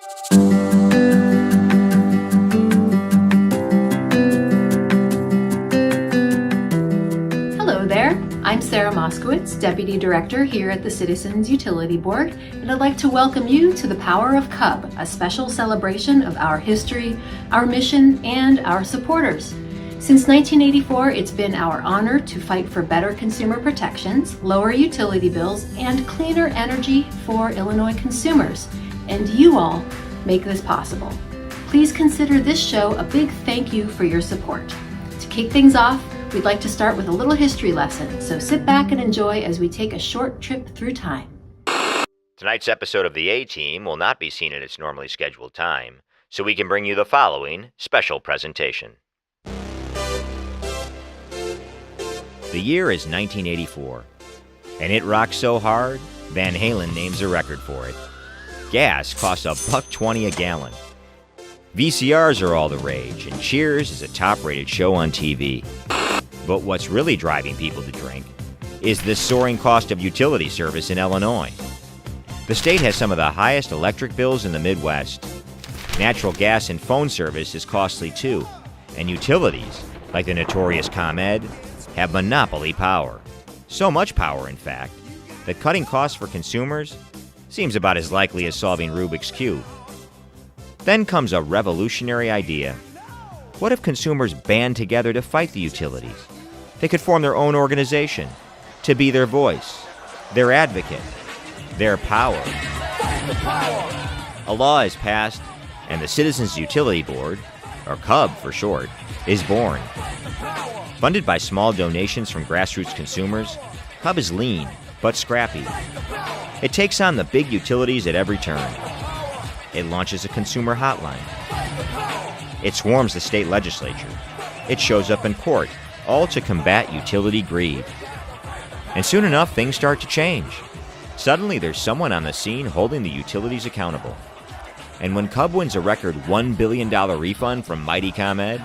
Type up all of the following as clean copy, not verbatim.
Hello there, I'm Sarah Moskowitz, Deputy Director here at the Citizens Utility Board, and I'd like to welcome you to the Power of CUB, a special celebration of our history, our mission, and our supporters. Since 1984, it's been our honor to fight for better consumer protections, lower utility bills, and cleaner energy for Illinois consumers. And you all make this possible. Please consider this show a big thank you for your support. To kick things off, we'd like to start with a little history lesson, so sit back and enjoy as we take a short trip through time. Tonight's episode of the A-Team will not be seen at its normally scheduled time, so we can bring you the following special presentation. The year is 1984, and it rocks so hard, Van Halen names a record for it. Gas costs $1.20 a gallon. VCRs are all the rage, and Cheers is a top-rated show on TV. But what's really driving people to drink is the soaring cost of utility service in Illinois. The state has some of the highest electric bills in the Midwest. Natural gas and phone service is costly too, and utilities, like the notorious ComEd, have monopoly power. So much power, in fact, that cutting costs for consumers seems about as likely as solving Rubik's Cube. Then comes a revolutionary idea. What if consumers band together to fight the utilities? They could form their own organization to be their voice, their advocate, their power. A law is passed, and the Citizens Utility Board, or CUB for short, is born. Funded by small donations from grassroots consumers, CUB is lean but scrappy. It takes on the big utilities at every turn. It launches a consumer hotline. It swarms the state legislature. It shows up in court, all to combat utility greed. And soon enough, things start to change. Suddenly, there's someone on the scene holding the utilities accountable. And when CUB wins a record $1 billion refund from mighty ComEd,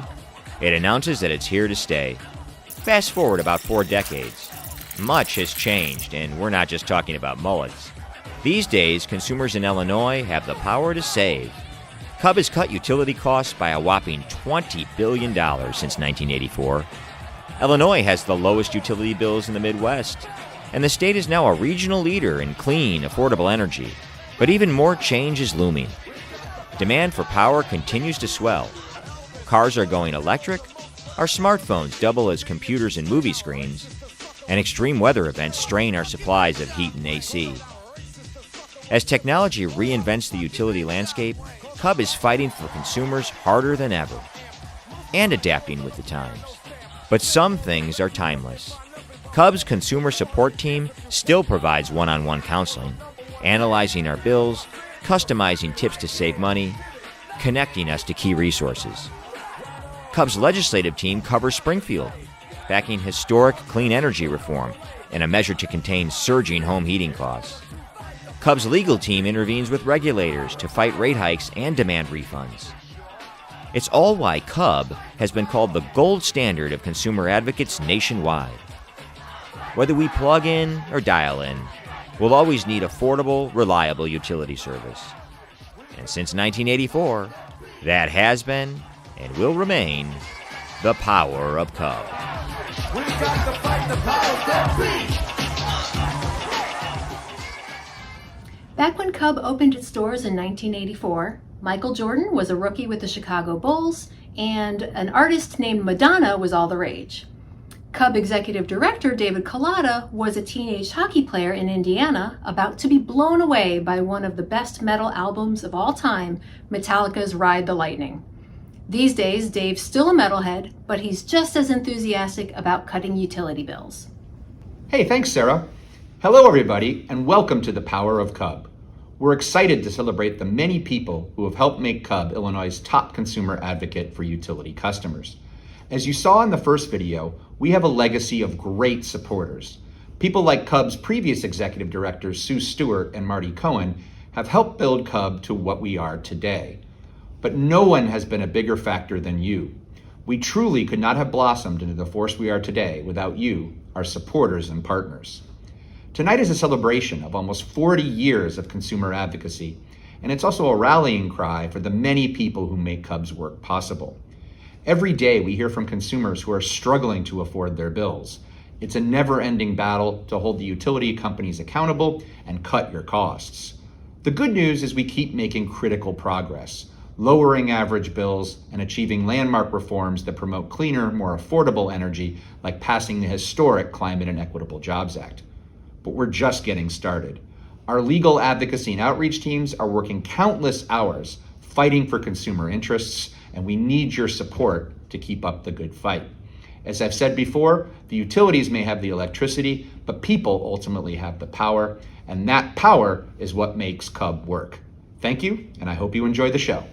it announces that it's here to stay. Fast forward about 4 decades. Much has changed, and we're not just talking about mullets. These days, consumers in Illinois have the power to save. CUB has cut utility costs by a whopping $20 billion since 1984. Illinois has the lowest utility bills in the Midwest, and the state is now a regional leader in clean, affordable energy. But even more change is looming. Demand for power continues to swell. Cars are going electric, our smartphones double as computers and movie screens, and extreme weather events strain our supplies of heat and AC. As technology reinvents the utility landscape, CUB is fighting for consumers harder than ever, and adapting with the times. But some things are timeless. CUB's consumer support team still provides one-on-one counseling, analyzing our bills, customizing tips to save money, connecting us to key resources. CUB's legislative team covers Springfield, backing historic clean energy reform and a measure to contain surging home heating costs. CUB's legal team intervenes with regulators to fight rate hikes and demand refunds. It's all why CUB has been called the gold standard of consumer advocates nationwide. Whether we plug in or dial in, we'll always need affordable, reliable utility service. And since 1984, that has been and will remain the power of CUB. We've got to fight the powers that be. Back when CUB opened its doors in 1984, Michael Jordan was a rookie with the Chicago Bulls, and an artist named Madonna was all the rage. CUB Executive Director David Collada was a teenage hockey player in Indiana about to be blown away by one of the best metal albums of all time, Metallica's Ride the Lightning. These days, Dave's still a metalhead, but he's just as enthusiastic about cutting utility bills. Hey, thanks, Sarah. Hello, everybody, and welcome to the Power of CUB. We're excited to celebrate the many people who have helped make CUB Illinois' top consumer advocate for utility customers. As you saw in the first video, we have a legacy of great supporters. People like CUB's previous executive directors, Sue Stewart and Marty Cohen, have helped build CUB to what we are today. But no one has been a bigger factor than you. We truly could not have blossomed into the force we are today without you, our supporters and partners. Tonight is a celebration of almost 40 years of consumer advocacy, and it's also a rallying cry for the many people who make CUB's work possible. Every day we hear from consumers who are struggling to afford their bills. It's a never-ending battle to hold the utility companies accountable and cut your costs. The good news is we keep making critical progress, lowering average bills and achieving landmark reforms that promote cleaner, more affordable energy, like passing the historic Climate and Equitable Jobs Act. But we're just getting started. Our legal advocacy and outreach teams are working countless hours fighting for consumer interests, and we need your support to keep up the good fight. As I've said before, the utilities may have the electricity, but people ultimately have the power, and that power is what makes CUB work. Thank you, and I hope you enjoy the show.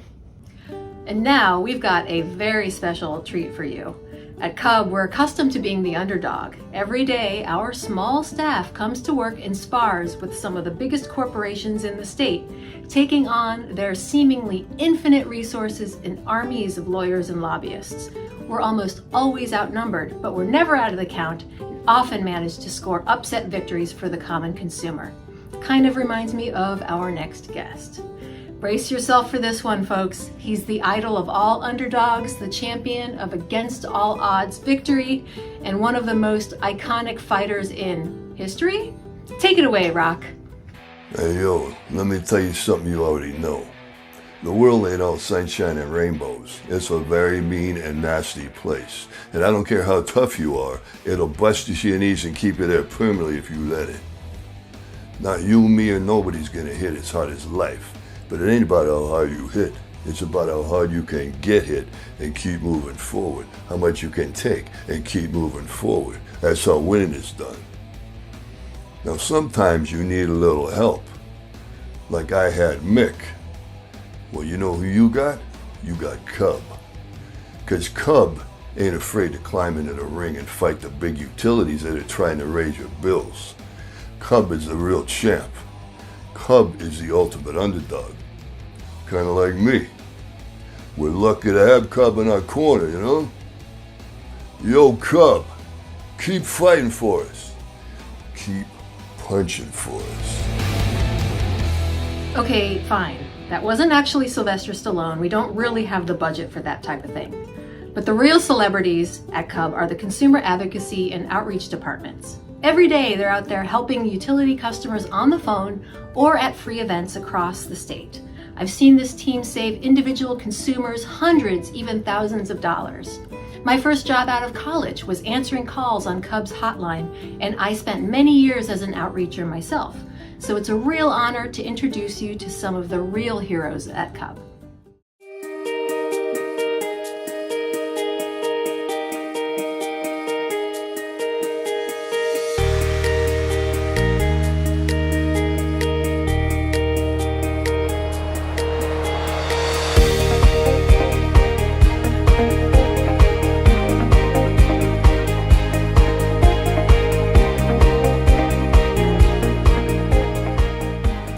And now we've got a very special treat for you. At CUB, we're accustomed to being the underdog. Every day, our small staff comes to work in spars with some of the biggest corporations in the state, taking on their seemingly infinite resources and armies of lawyers and lobbyists. We're almost always outnumbered, but we're never out of the count and often manage to score upset victories for the common consumer. Kind of reminds me of our next guest. Brace yourself for this one, folks. He's the idol of all underdogs, the champion of against all odds victory, and one of the most iconic fighters in history. Take it away, Rock. Hey, yo, let me tell you something you already know. The world ain't all sunshine and rainbows. It's a very mean and nasty place. And I don't care how tough you are, it'll bust you to your knees and keep you there permanently if you let it. Not you, me, or nobody's gonna hit as hard as life. But it ain't about how hard you hit. It's about how hard you can get hit and keep moving forward. How much you can take and keep moving forward. That's how winning is done. Now sometimes you need a little help. Like I had Mick. Well, you know who you got? You got CUB. Because CUB ain't afraid to climb into the ring and fight the big utilities that are trying to raise your bills. CUB is the real champ. CUB is the ultimate underdog. Kind of like me. We're lucky to have CUB in our corner, you know? Yo, CUB, keep fighting for us. Keep punching for us. Okay, fine. That wasn't actually Sylvester Stallone. We don't really have the budget for that type of thing. But the real celebrities at CUB are the consumer advocacy and outreach departments. Every day they're out there helping utility customers on the phone or at free events across the state. I've seen this team save individual consumers hundreds, even thousands of dollars. My first job out of college was answering calls on CUB's hotline, and I spent many years as an outreacher myself. So it's a real honor to introduce you to some of the real heroes at CUB.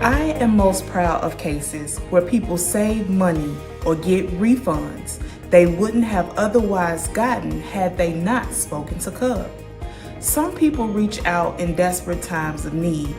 I am most proud of cases where people save money or get refunds they wouldn't have otherwise gotten had they not spoken to CUB. Some people reach out in desperate times of need.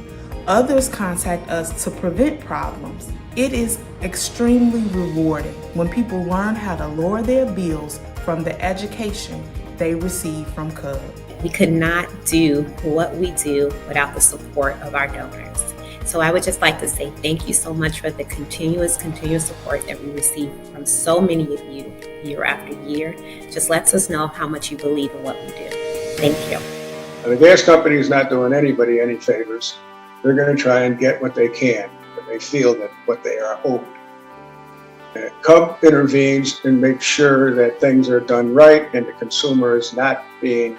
Others contact us to prevent problems. It is extremely rewarding when people learn how to lower their bills from the education they receive from CUB. We could not do what we do without the support of our donors. So I would just like to say thank you so much for the continuous support that we receive from so many of you year after year. Just lets us know how much you believe in what we do. Thank you. The gas company is not doing anybody any favors. They're going to try and get what they can, but they feel that what they are owed. CUB intervenes and makes sure that things are done right and the consumer is not being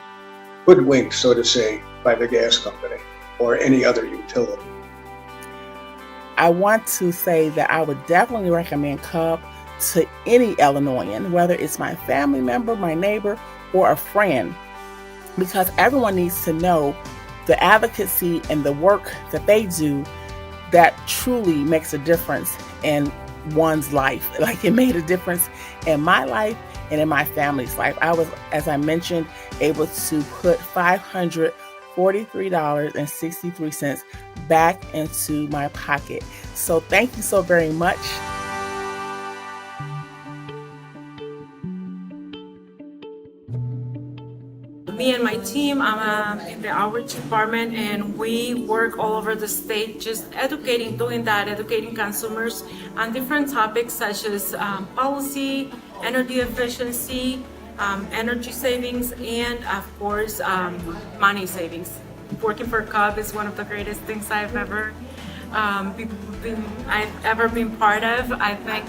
hoodwinked, so to say, by the gas company or any other utility. I want to say that I would definitely recommend CUB to any Illinoisan, whether it's my family member, my neighbor, or a friend, because everyone needs to know the advocacy and the work that they do that truly makes a difference in one's life. Like it made a difference in my life and in my family's life. I was, as I mentioned, able to put $543.63 back into my pocket. So thank you so very much. Me and my team, I'm in the outreach department, and we work all over the state just educating consumers on different topics such as policy, energy efficiency, energy savings, and of course, money savings. Working for CUB is one of the greatest things I've ever been part of. I think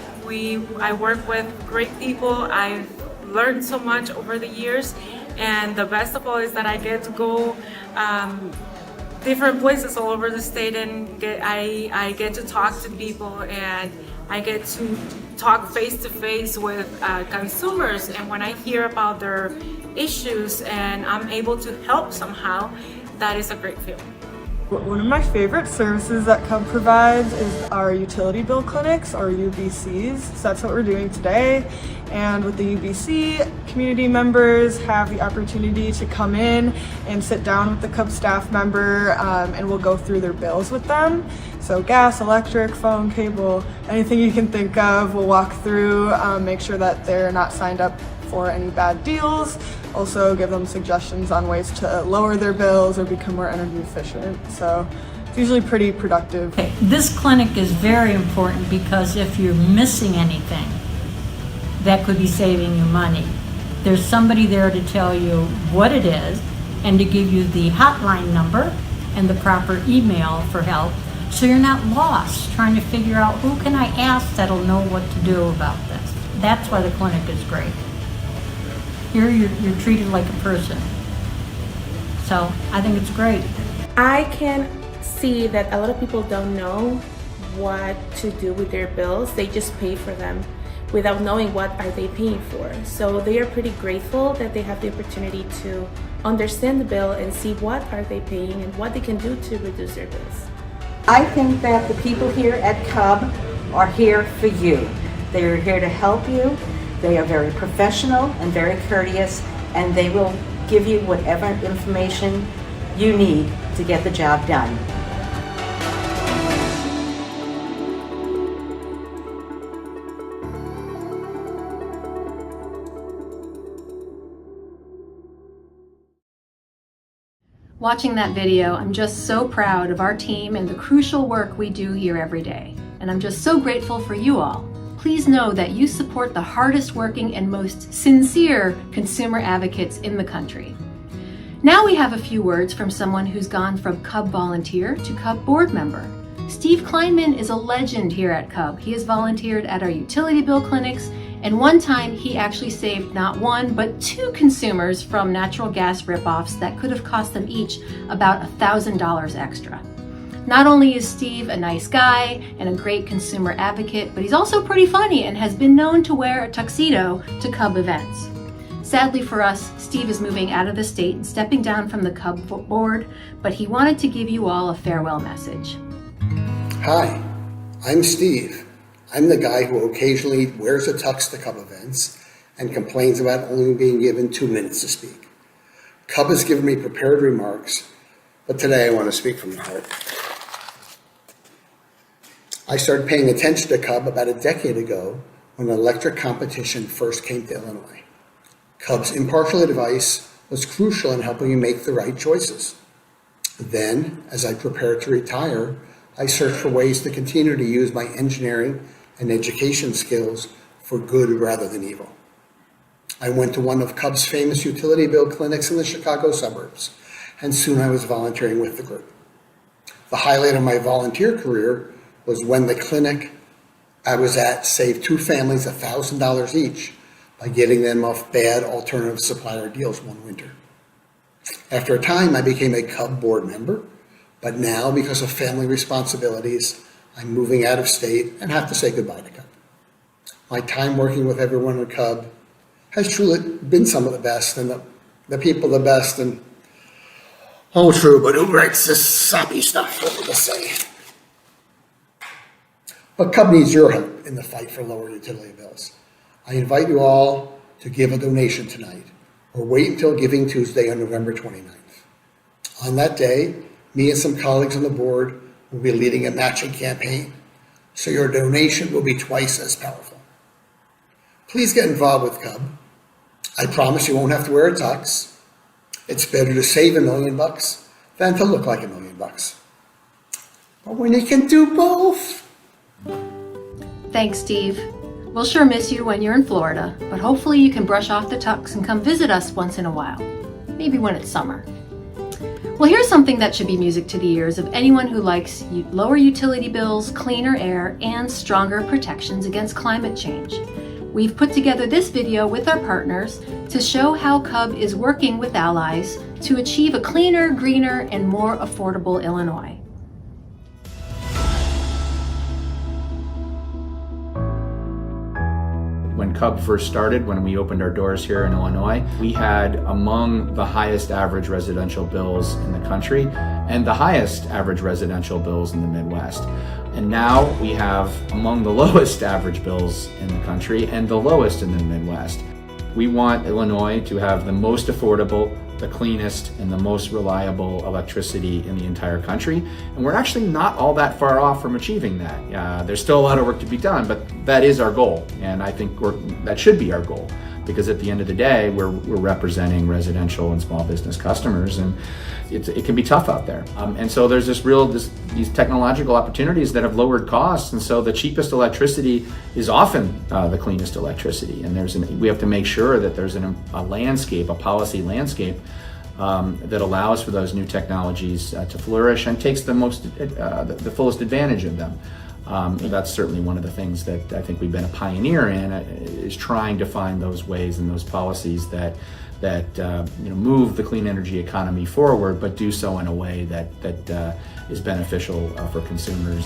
I work with great people. I've learned so much over the years. And the best of all is that I get to go different places all over the state, and I get to talk to people, and I get to talk face to face with consumers. And when I hear about their issues and I'm able to help somehow, that is a great feeling. One of my favorite services that CUB provides is our utility bill clinics, or UBCs. So that's what we're doing today. And with the UBC, community members have the opportunity to come in and sit down with the CUB staff member, and we'll go through their bills with them. So gas, electric, phone, cable, anything you can think of, we'll walk through, make sure that they're not signed up for any bad deals. Also give them suggestions on ways to lower their bills or become more energy efficient. So it's usually pretty productive. Okay. This clinic is very important because if you're missing anything that could be saving you money, there's somebody there to tell you what it is and to give you the hotline number and the proper email for help, so you're not lost trying to figure out who can I ask that'll know what to do about this. That's why the clinic is great. Here you're treated like a person. So I think it's great. I can see that a lot of people don't know what to do with their bills. They just pay for them without knowing what are they paying for. So they are pretty grateful that they have the opportunity to understand the bill and see what are they paying and what they can do to reduce their bills. I think that the people here at CUB are here for you. They are here to help you. They are very professional and very courteous, and they will give you whatever information you need to get the job done. Watching that video, I'm just so proud of our team and the crucial work we do here every day. And I'm just so grateful for you all. Please know that you support the hardest working and most sincere consumer advocates in the country. Now we have a few words from someone who's gone from CUB volunteer to CUB board member. Steve Kleinman is a legend here at CUB. He has volunteered at our utility bill clinics, and one time he actually saved not one, but two consumers from natural gas ripoffs that could have cost them each about $1,000 extra. Not only is Steve a nice guy and a great consumer advocate, but he's also pretty funny and has been known to wear a tuxedo to CUB events. Sadly for us, Steve is moving out of the state and stepping down from the CUB board, but he wanted to give you all a farewell message. Hi, I'm Steve. I'm the guy who occasionally wears a tux to CUB events and complains about only being given 2 minutes to speak. CUB has given me prepared remarks, but today I want to speak from the heart. I started paying attention to CUB about a decade ago when electric competition first came to Illinois. CUB's impartial advice was crucial in helping me make the right choices. Then, as I prepared to retire, I searched for ways to continue to use my engineering and education skills for good rather than evil. I went to one of CUB's famous utility bill clinics in the Chicago suburbs, and soon I was volunteering with the group. The highlight of my volunteer career was when the clinic I was at saved two families $1,000 each by getting them off bad alternative supplier deals one winter. After a time, I became a CUB board member, but now, because of family responsibilities, I'm moving out of state and have to say goodbye to CUB. My time working with everyone at CUB has truly been some of the best, and the people the best, and all true, but who writes this soppy stuff? What would I say? But CUB needs your help in the fight for lower utility bills. I invite you all to give a donation tonight, or wait until Giving Tuesday on November 29th. On that day, me and some colleagues on the board will be leading a matching campaign so your donation will be twice as powerful. Please get involved with CUB. I promise you won't have to wear a tux. It's better to save $1 million than to look like $1 million. But when you can do both. Thanks, Steve. We'll sure miss you when you're in Florida, but hopefully you can brush off the tux and come visit us once in a while. Maybe when it's summer. Well, here's something that should be music to the ears of anyone who likes lower utility bills, cleaner air, and stronger protections against climate change. We've put together this video with our partners to show how CUB is working with allies to achieve a cleaner, greener, and more affordable Illinois. When CUB first started, when we opened our doors here in Illinois, we had among the highest average residential bills in the country and the highest average residential bills in the Midwest. And now we have among the lowest average bills in the country and the lowest in the Midwest. We want Illinois to have the most affordable, the cleanest, and the most reliable electricity in the entire country. And we're actually not all that far off from achieving that. There's still a lot of work to be done, but that is our goal. And I think that should be our goal, because at the end of the day, we're representing residential and small business customers, and it can be tough out there. And so there's these technological opportunities that have lowered costs, and so the cheapest electricity is often the cleanest electricity. And we have to make sure that there's a policy landscape that allows for those new technologies to flourish and takes the fullest advantage of them. That's certainly one of the things that I think we've been a pioneer in, is trying to find those ways and those policies that move the clean energy economy forward, but do so in a way that is beneficial for consumers.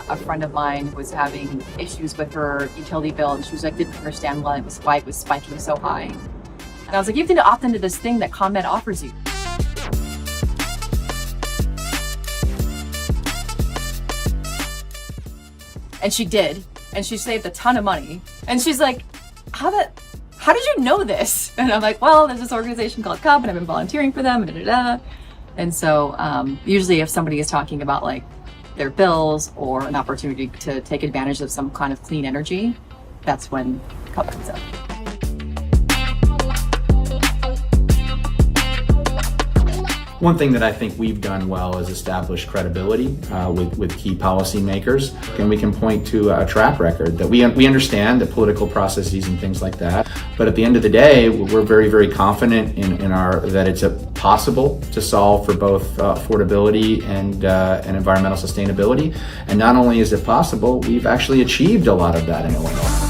A friend of mine was having issues with her utility bill, and she was like, didn't understand why it was spiking so high. And I was like, you have to opt into this thing that ComEd offers you. And she did, and she saved a ton of money. And she's like, how did you know this? And I'm like, well, there's this organization called CUB, and I've been volunteering for them, and so usually if somebody is talking about like their bills or an opportunity to take advantage of some kind of clean energy, that's when CUB comes up. One thing that I think we've done well is establish credibility with key policymakers, and we can point to a track record that we understand the political processes and things like that. But at the end of the day, we're very, very confident that it's possible to solve for both affordability and environmental sustainability. And not only is it possible, we've actually achieved a lot of that in Illinois.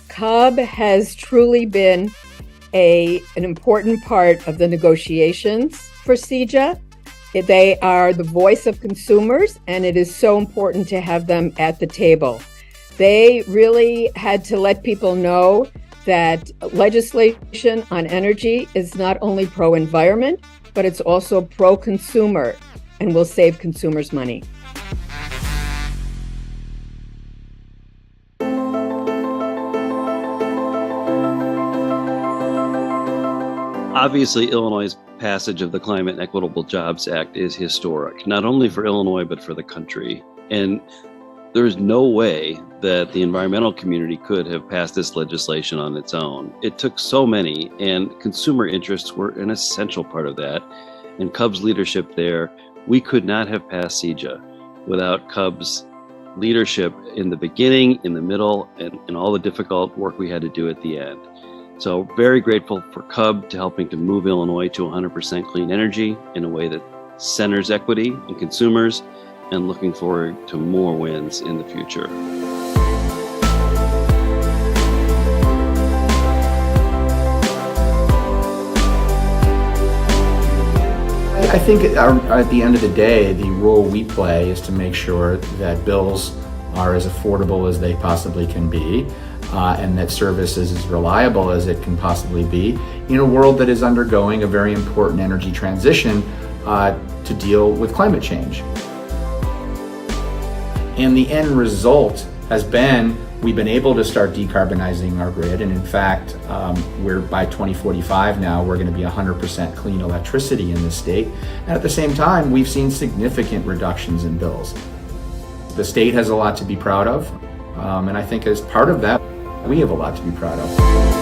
CUB has truly been an important part of the negotiations for CEJA. They are the voice of consumers, and it is so important to have them at the table. They really had to let people know that legislation on energy is not only pro-environment, but it's also pro-consumer and will save consumers money. Obviously, Illinois' passage of the Climate and Equitable Jobs Act is historic, not only for Illinois, but for the country. And there's no way that the environmental community could have passed this legislation on its own. It took so many, and consumer interests were an essential part of that. And CUB's leadership there, we could not have passed CEJA without CUB's leadership in the beginning, in the middle, and all the difficult work we had to do at the end. So very grateful for CUB to helping to move Illinois to 100% clean energy in a way that centers equity and consumers, and looking forward to more wins in the future. I think at the end of the day, the role we play is to make sure that bills are as affordable as they possibly can be, and that service is as reliable as it can possibly be in a world that is undergoing a very important energy transition to deal with climate change. And the end result has been we've been able to start decarbonizing our grid. And in fact, we're by 2045 now, we're going to be 100% clean electricity in this state. And at the same time, we've seen significant reductions in bills. The state has a lot to be proud of. And I think as part of that, we have a lot to be proud of.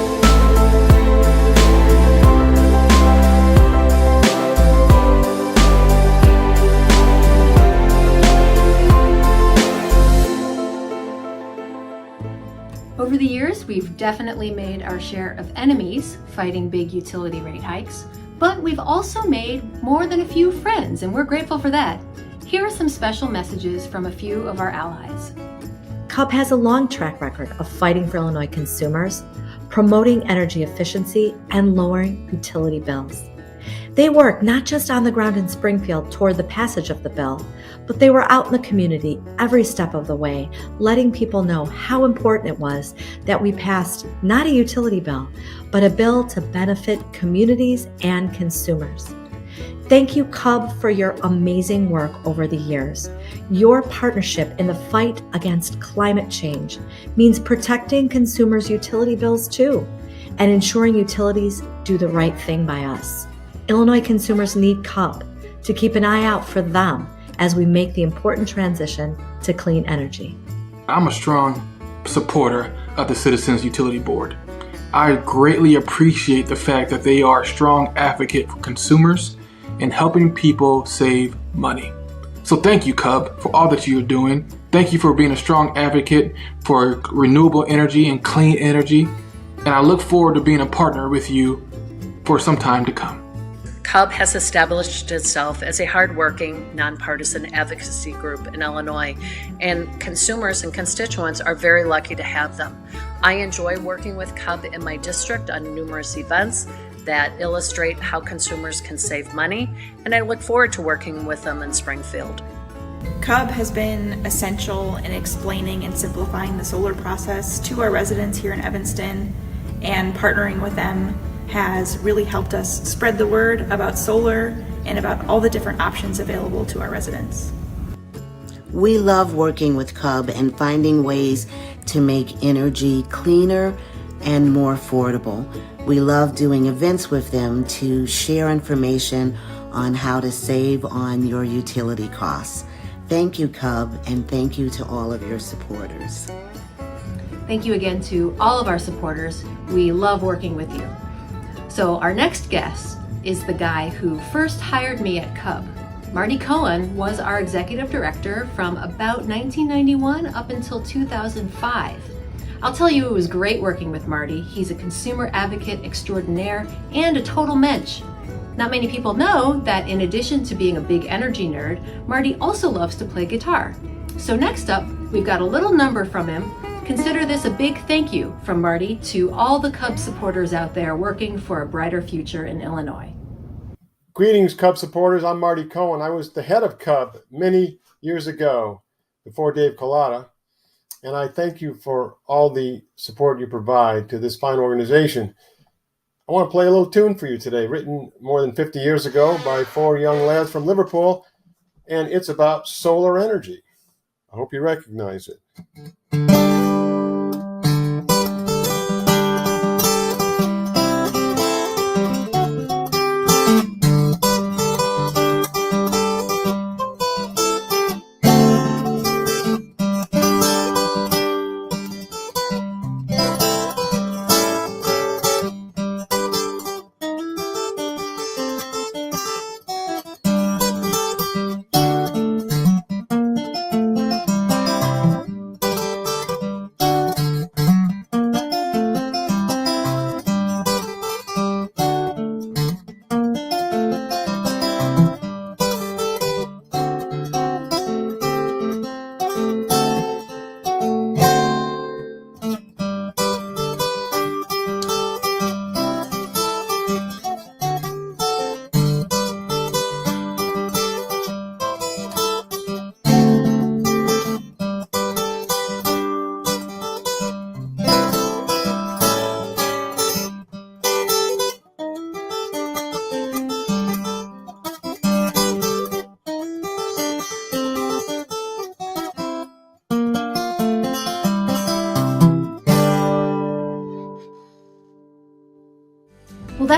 Over the years, we've definitely made our share of enemies fighting big utility rate hikes, but we've also made more than a few friends, and we're grateful for that. Here are some special messages from a few of our allies. CUB has a long track record of fighting for Illinois consumers, promoting energy efficiency, and lowering utility bills. They work not just on the ground in Springfield toward the passage of the bill, but they were out in the community every step of the way, letting people know how important it was that we passed not a utility bill, but a bill to benefit communities and consumers. Thank you, CUB, for your amazing work over the years. Your partnership in the fight against climate change means protecting consumers' utility bills too, and ensuring utilities do the right thing by us. Illinois consumers need CUB to keep an eye out for them as we make the important transition to clean energy. I'm a strong supporter of the Citizens Utility Board. I greatly appreciate the fact that they are a strong advocate for consumers and helping people save money. So thank you, CUB, for all that you're doing. Thank you for being a strong advocate for renewable energy and clean energy. And I look forward to being a partner with you for some time to come. CUB has established itself as a hardworking, nonpartisan advocacy group in Illinois, and consumers and constituents are very lucky to have them. I enjoy working with CUB in my district on numerous events that illustrate how consumers can save money, and I look forward to working with them in Springfield. CUB has been essential in explaining and simplifying the solar process to our residents here in Evanston, and partnering with them has really helped us spread the word about solar and about all the different options available to our residents. We love working with CUB and finding ways to make energy cleaner and more affordable. We love doing events with them to share information on how to save on your utility costs. Thank you, CUB, and thank you to all of your supporters. Thank you again to all of our supporters. We love working with you. So our next guest is the guy who first hired me at CUB. Marty Cohen was our executive director from about 1991 up until 2005. I'll tell you, it was great working with Marty. He's a consumer advocate extraordinaire and a total mensch. Not many people know that in addition to being a big energy nerd, Marty also loves to play guitar. So next up, we've got a little number from him. Consider this a big thank you from Marty to all the CUB supporters out there working for a brighter future in Illinois. Greetings, CUB supporters. I'm Marty Cohen. I was the head of CUB many years ago before Dave Collada, and I thank you for all the support you provide to this fine organization. I want to play a little tune for you today, written more than 50 years ago by 4 young lads from Liverpool, and it's about solar energy. I hope you recognize it.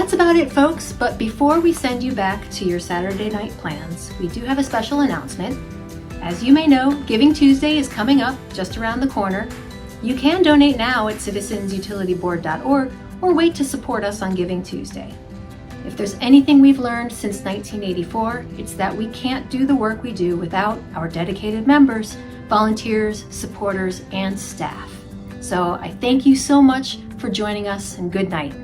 That's about it, folks, but before we send you back to your Saturday night plans, we do have a special announcement. As you may know, Giving Tuesday is coming up just around the corner. You can donate now at citizensutilityboard.org or wait to support us on Giving Tuesday. If there's anything we've learned since 1984, it's that we can't do the work we do without our dedicated members, volunteers, supporters, and staff. So I thank you so much for joining us, and good night.